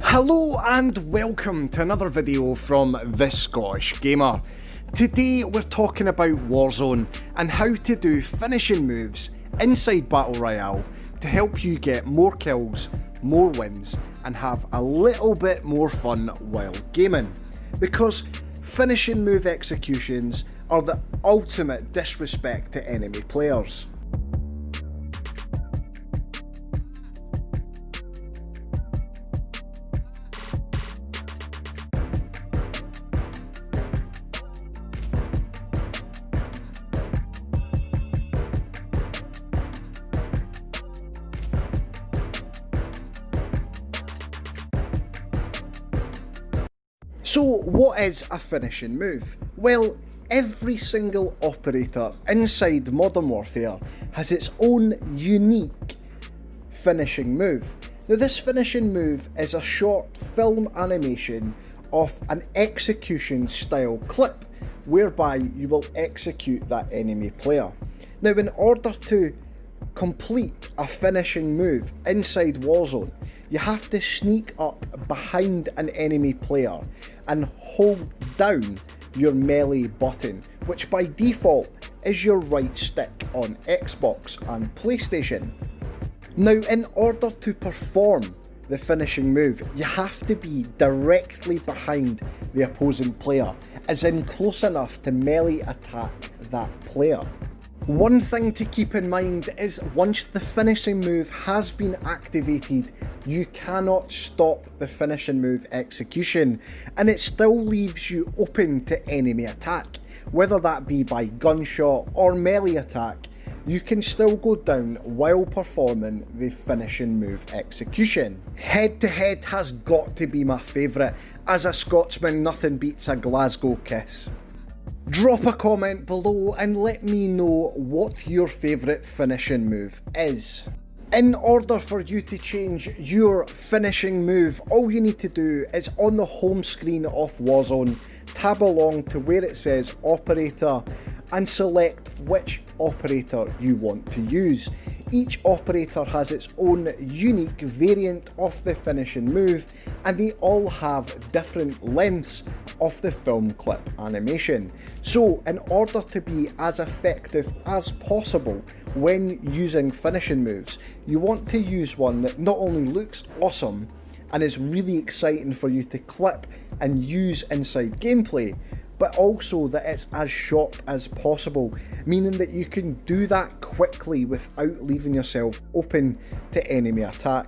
Hello and welcome to another video from The Scottish Gamer. Today we're talking about Warzone and how to do finishing moves inside Battle Royale to help you get more kills, more wins and have a little bit more fun while gaming. Because finishing move executions are the ultimate disrespect to enemy players. So what is a finishing move? Well, every single operator inside Modern Warfare has its own unique finishing move. Now this finishing move is a short film animation of an execution style clip whereby you will execute that enemy player. Now in order to complete a finishing move inside Warzone, you have to sneak up behind an enemy player and hold down your melee button, which by default is your right stick on Xbox and PlayStation. Now in order to perform the finishing move, you have to be directly behind the opposing player, as in close enough to melee attack that player. One thing to keep in mind is once the finishing move has been activated, you cannot stop the finishing move execution, and it still leaves you open to enemy attack. Whether that be by gunshot or melee attack, you can still go down while performing the finishing move execution. Head to head has got to be my favourite. As a Scotsman, nothing beats a Glasgow kiss. Drop a comment below and let me know what your favourite finishing move is. In order for you to change your finishing move, all you need to do is on the home screen of Warzone, tab along to where it says operator and select which operator you want to use. Each operator has its own unique variant of the finishing move, and they all have different lengths of the film clip animation. So in order to be as effective as possible when using finishing moves, you want to use one that not only looks awesome and is really exciting for you to clip and use inside gameplay, but also that it's as short as possible, meaning that you can do that quickly without leaving yourself open to enemy attack.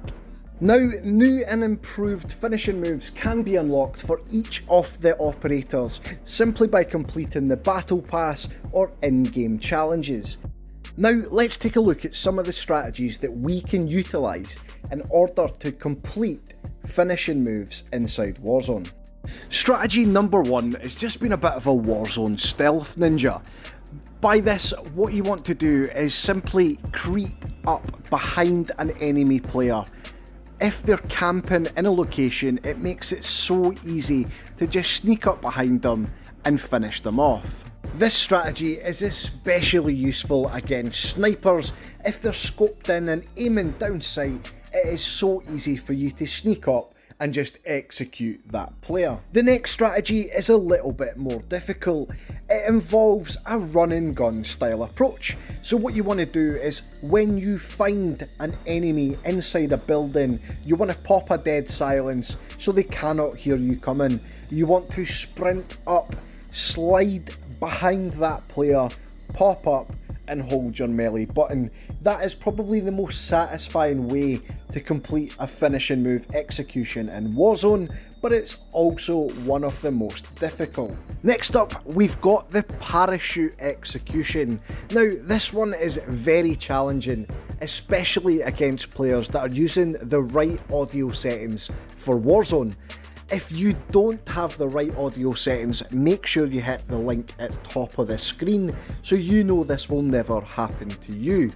Now, new and improved finishing moves can be unlocked for each of the operators simply by completing the Battle Pass or in-game challenges. Now, let's take a look at some of the strategies that we can utilise in order to complete finishing moves inside Warzone. Strategy number one has just been a bit of a Warzone stealth ninja. By this, what you want to do is simply creep up behind an enemy player. If they're camping in a location, it makes it so easy to just sneak up behind them and finish them off. This strategy is especially useful against snipers. If they're scoped in and aiming down sight, it is so easy for you to sneak up and just execute that player. The next strategy is a little bit more difficult. It involves a run and gun style approach. So what you want to do is when you find an enemy inside a building, you want to pop a dead silence so they cannot hear you coming. You want to sprint up, slide behind that player, pop up and hold your melee button. That is probably the most satisfying way to complete a finishing move execution in Warzone, but it's also one of the most difficult. Next up, we've got the parachute execution. Now, this one is very challenging, especially against players that are using the right audio settings for Warzone. If you don't have the right audio settings, make sure you hit the link at top of the screen so you know this will never happen to you.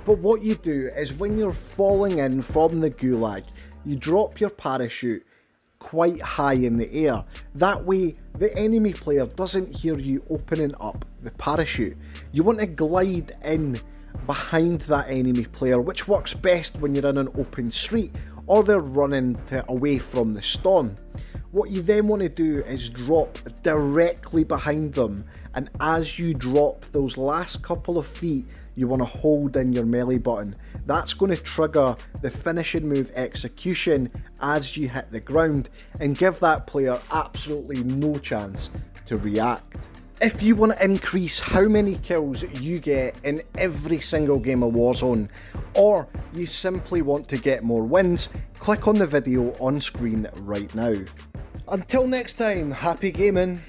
But what you do is when you're falling in from the gulag, you drop your parachute quite high in the air. That way the enemy player doesn't hear you opening up the parachute. You want to glide in behind that enemy player, which works best when you're in an open street or they're running away from the stun. What you then want to do is drop directly behind them, and as you drop those last couple of feet, you want to hold in your melee button. That's going to trigger the finishing move execution as you hit the ground and give that player absolutely no chance to react. If you want to increase how many kills you get in every single game of Warzone, or you simply want to get more wins, click on the video on screen right now. Until next time, happy gaming.